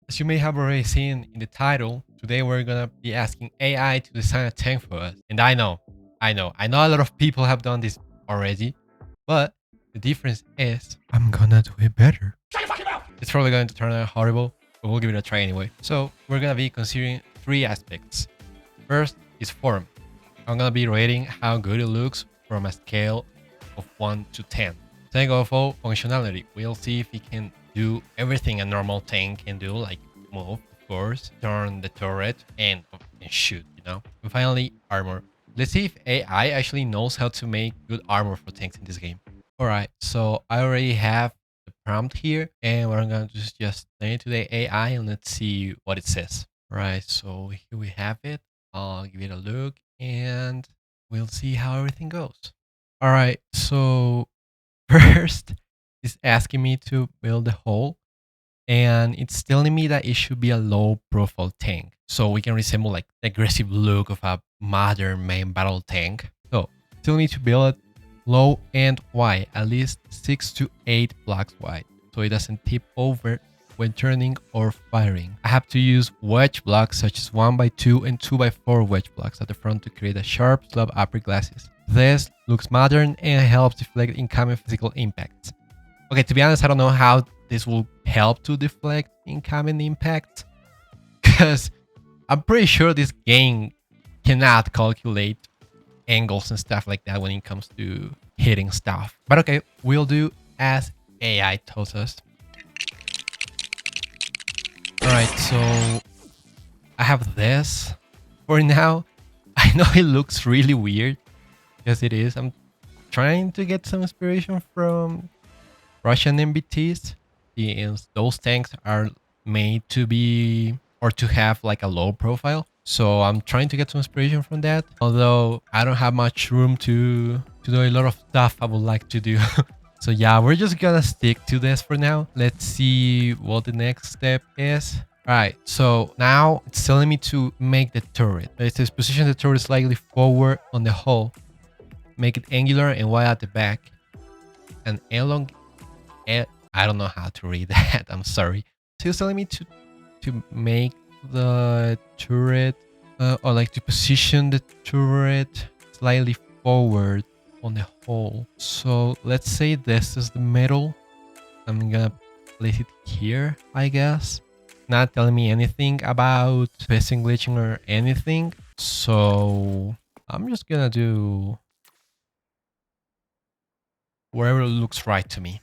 As you may have already seen in the title, today we're gonna be asking AI to design a tank for us. And I know a lot of people have done this already, but the difference is I'm gonna do it better. It's probably going to turn out horrible, but we'll give it a try anyway. So we're gonna be considering three aspects. First is form. I'm gonna be rating how good it looks from a scale of 1 to 10. Second of all, functionality. We'll see if it can do everything a normal tank can do, like move, of course, turn the turret, and shoot, you know? And finally, armor. Let's see if AI actually knows how to make good armor for tanks in this game. Alright, so I already have the prompt here, and we're gonna just send it to the AI and let's see what it says. Alright, so here we have it. I'll give it a look and we'll see how everything goes. Alright, so first it's asking me to build a hull and it's telling me that it should be a low profile tank so we can resemble like the aggressive look of a modern main battle tank. So still need to build it low and wide, at least 6 to 8 blocks wide, so it doesn't tip over when turning or firing. I have to use wedge blocks such as 1x2 and 2x4 wedge blocks at the front to create a sharp slab upper glasses. This looks modern and helps deflect incoming physical impacts. Okay, to be honest, I don't know how this will help to deflect incoming impacts, because I'm pretty sure this game cannot calculate angles and stuff like that when it comes to hitting stuff. But okay, we'll do as AI tells us. Alright, so I have this for now. I know it looks really weird, because it is. I'm trying to get some inspiration from Russian MBTs. Those tanks are made to be or to have like a low profile. So I'm trying to get some inspiration from that. Although I don't have much room to do a lot of stuff I would like to do. So yeah, we're just gonna stick to this for now. Let's see what the next step is. Alright, so now it's telling me to make the turret. It says position the turret slightly forward on the hull. Make it angular and wide at the back. And I don't know how to read that. I'm sorry. So it's telling me to make the turret or like to position the turret slightly forward on the hull. So let's say this is the middle. I'm gonna place it here, I guess. Not telling me anything about spacing glitching or anything. So I'm just gonna do wherever looks right to me.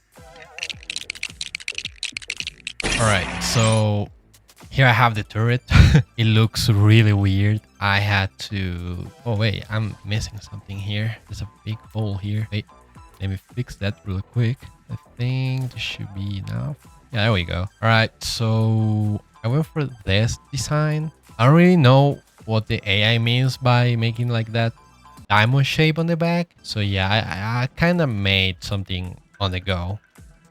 Alright, so here I have the turret. It looks really weird. I had to... Oh wait, I'm missing something here. There's a big hole here. Wait, let me fix that real quick. I think this should be enough. Yeah, there we go. Alright, so I went for this design. I don't really know what the AI means by making like that diamond shape on the back. So yeah, I kind of made something on the go.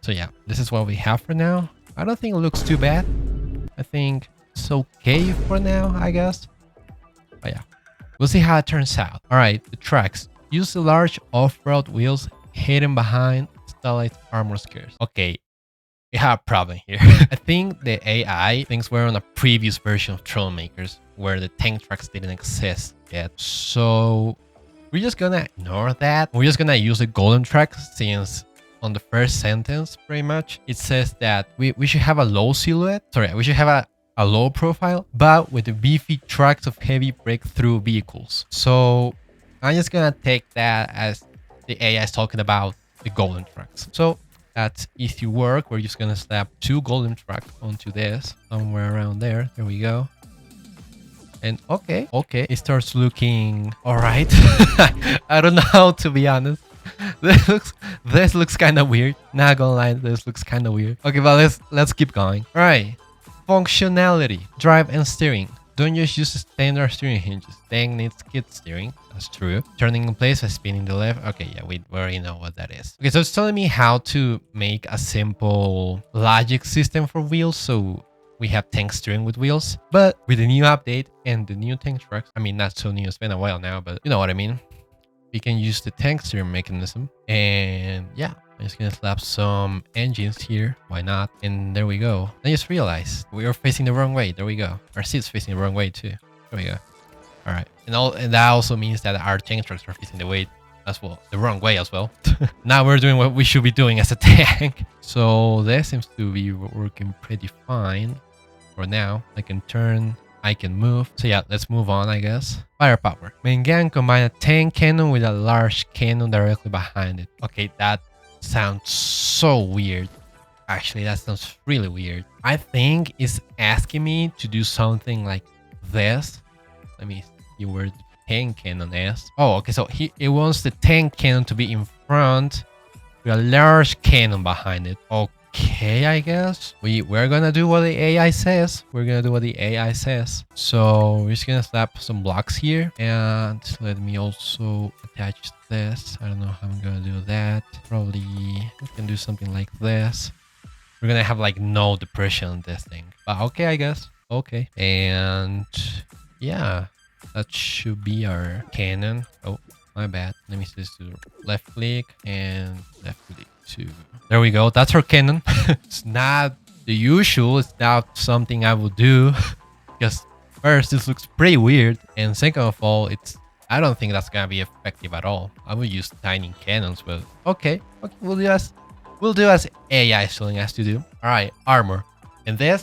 So yeah, this is what we have for now. I don't think it looks too bad. I think it's okay for now, I guess. But yeah, we'll see how it turns out. All right, the tracks. Use the large off-road wheels hidden behind Starlight armor squares. Okay, we have a problem here. I think the AI thinks we're on a previous version of Trailmakers where the tank tracks didn't exist yet. So we're just gonna ignore that. We're just gonna use the golden tracks since on the first sentence, pretty much, it says that we should have a low silhouette. Sorry, we should have a low profile, but with the beefy tracks of heavy breakthrough vehicles. So I'm just gonna take that as the AI is talking about the golden tracks. So that's easy work. We're just gonna slap 2 golden tracks onto this, somewhere around there. There we go. And okay, it starts looking all right. I don't know, to be honest. This looks kind of weird. Not gonna lie, this looks kind of weird. Okay, but let's keep going. All right, functionality, drive and steering. Don't just use standard steering hinges. Tank needs skid steering. That's true. Turning in place by spinning the left. Okay, yeah, we already know what that is. Okay, so it's telling me how to make a simple logic system for wheels. So we have tank steering with wheels, but with the new update and the new tank tracks, I mean, not so new, it's been a while now, but you know what I mean. We can use the tank steering mechanism, and yeah, I'm just gonna slap some engines here. Why not? And there we go. I just realized we are facing the wrong way. There we go. Our seat's facing the wrong way too. There we go. All right. And that also means that our tank trucks are facing the way as well, the wrong way as well. Now we're doing what we should be doing as a tank. So that seems to be working pretty fine for now. I can turn, I can move. So yeah, let's move on, I guess. Firepower. Main gun combine a tank cannon with a large cannon directly behind it. Okay, that sounds so weird. Actually, that sounds really weird. I think it's asking me to do something like this. Let me see where the tank cannon is. Oh, okay, so it wants the tank cannon to be in front with a large cannon behind it. Okay, I guess. We're gonna do what the AI says. We're gonna do what the AI says. So we're just gonna slap some blocks here. And let me also attach this. I don't know how I'm gonna do that. Probably we can do something like this. We're gonna have like no depression on this thing. But okay, I guess. Okay. And yeah, that should be our cannon. Oh, my bad. Let me just do left click and left click too. There we go. That's our cannon. It's not the usual. It's not something I would do because first, this looks pretty weird, and second of all, I don't think that's gonna be effective at all. I would use tiny cannons, but okay, we'll do as AI is telling us to do. All right, armor, and the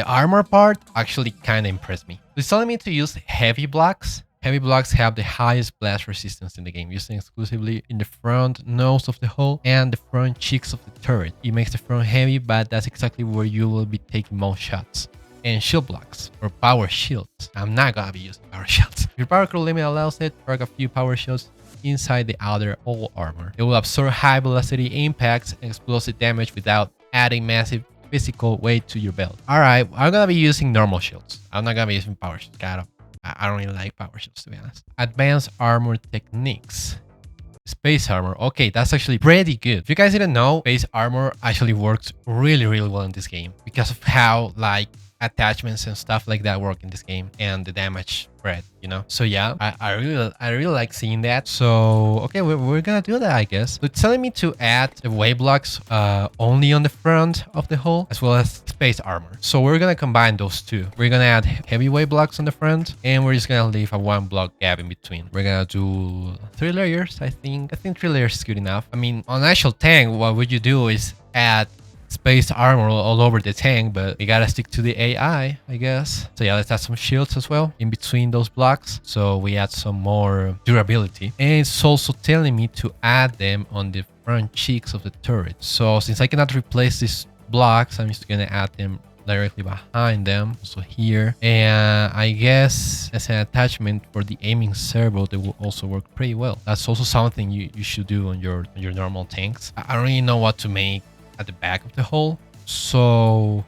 armor part actually kind of impressed me. It's telling me to use heavy blocks. Heavy blocks have the highest blast resistance in the game, using exclusively in the front nose of the hull and the front cheeks of the turret. It makes the front heavy, but that's exactly where you will be taking most shots. And shield blocks, or power shields. I'm not gonna be using power shields. Your power crew limit allows it to target a few power shields inside the outer hull armor. It will absorb high velocity impacts and explosive damage without adding massive physical weight to your belt. Alright, I'm gonna be using normal shields. I'm not gonna be using power shields. I don't really like power shields, to be honest. Advanced armor techniques. Space armor. Okay, that's actually pretty good. If you guys didn't know, space armor actually works really, really well in this game because of how like attachments and stuff like that work in this game and the damage spread, you know. So yeah, I really like seeing that. So okay, we're gonna do that, I guess. So it's telling me to add the weight blocks only on the front of the hull as well as space armor. So we're gonna combine those two. We're gonna add heavy weight blocks on the front and we're just gonna leave a 1 block gap in between. We're gonna do 3 layers. I think 3 layers is good enough. I mean, on an actual tank, what would you do is add space armor all over the tank, but we gotta stick to the AI, I guess. So yeah, let's add some shields as well in between those blocks, so we add some more durability. And it's also telling me to add them on the front cheeks of the turret. So since I cannot replace these blocks, I'm just gonna add them directly behind them, so here. And I guess as an attachment for the aiming servo, they will also work pretty well. That's also something you should do on your normal tanks. I don't really know what to make at the back of the hull, so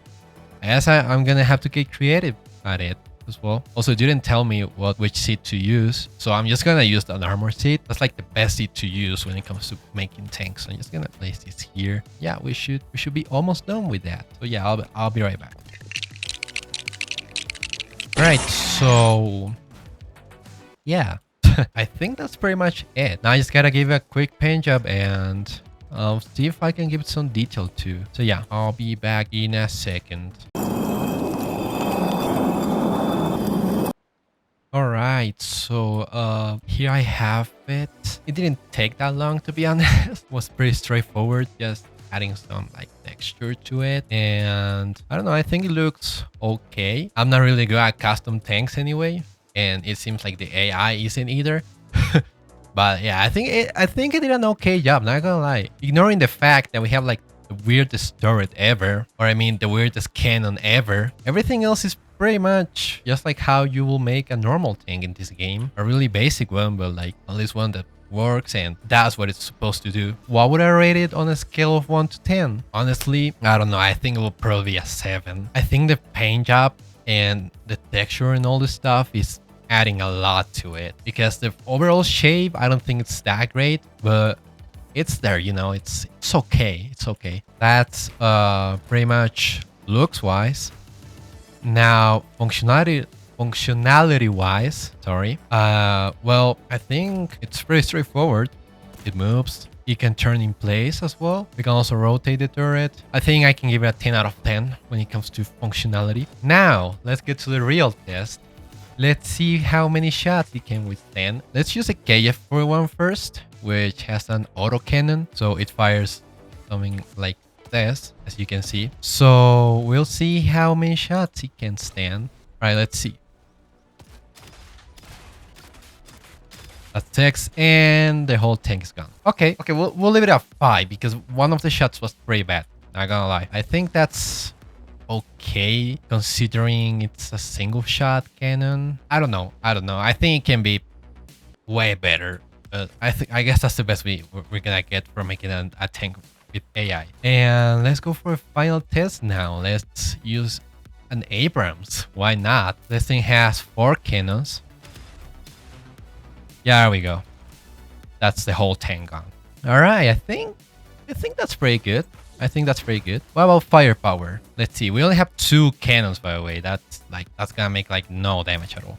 I guess I'm gonna have to get creative at it as well. Also, it didn't tell me which seat to use, so I'm just gonna use an armor seat. That's like the best seat to use when it comes to making tanks. So I'm just gonna place this here. Yeah, we should be almost done with that. So yeah, I'll be right back. All right, so yeah, I think that's pretty much it. Now I just gotta give it a quick paint job and see if I can give it some detail too. So yeah, I'll be back in a second. All right, so here I have it. It didn't take that long, to be honest. It was pretty straightforward, just adding some like texture to it. And I don't know, I think it looks okay. I'm not really good at custom tanks anyway, and it seems like the AI isn't either. But yeah, I think it did an okay job, not gonna lie. Ignoring the fact that we have like the weirdest turret ever, or I mean the weirdest cannon ever, everything else is pretty much just like how you will make a normal tank in this game. A really basic one, but like at least one that works and that's what it's supposed to do. What would I rate it on a scale of 1 to 10? Honestly, I don't know. I think it will probably be a 7. I think the paint job and the texture and all this stuff is adding a lot to it, because the overall shape, I don't think it's that great, but it's there, you know. It's okay. It's okay. That's pretty much looks wise. Now functionality wise, sorry. Well, I think it's pretty straightforward. It moves. It can turn in place as well. We can also rotate the turret. I think I can give it a 10 out of 10 when it comes to functionality. Now, let's get to the real test. Let's see how many shots it can withstand. Let's use a KF-41 first, which has an autocannon. So it fires something like this, as you can see. So we'll see how many shots it can stand. All right, let's see. That's 6, and the whole tank is gone. Okay, we'll leave it at 5 because one of the shots was pretty bad. Not gonna lie. I think that's okay considering it's a single shot cannon. I don't know. I think it can be way better. But I guess that's the best we're gonna get for making a tank with AI. And let's go for a final test now. Let's use an Abrams. Why not? This thing has 4 cannons. Yeah, there we go. That's the whole tank gone. All right, I think that's pretty good. What about firepower? Let's see. We only have 2 cannons, by the way. That's gonna make like no damage at all.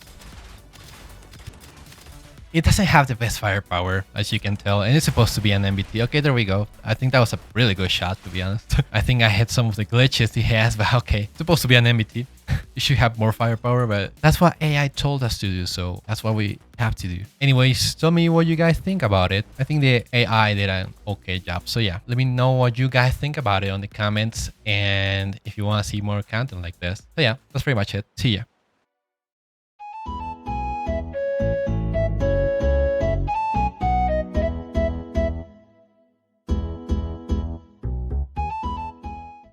It doesn't have the best firepower, as you can tell, and it's supposed to be an MBT. Okay, there we go. I think that was a really good shot, to be honest. I think I hit some of the glitches it has, but okay. It's supposed to be an MBT. You should have more firepower, but that's what AI told us to do, so that's what we have to do. Anyways, tell me what you guys think about it. I think the AI did an okay job. So yeah, let me know what you guys think about it on the comments, and if you want to see more content like this. So yeah, that's pretty much it. See ya.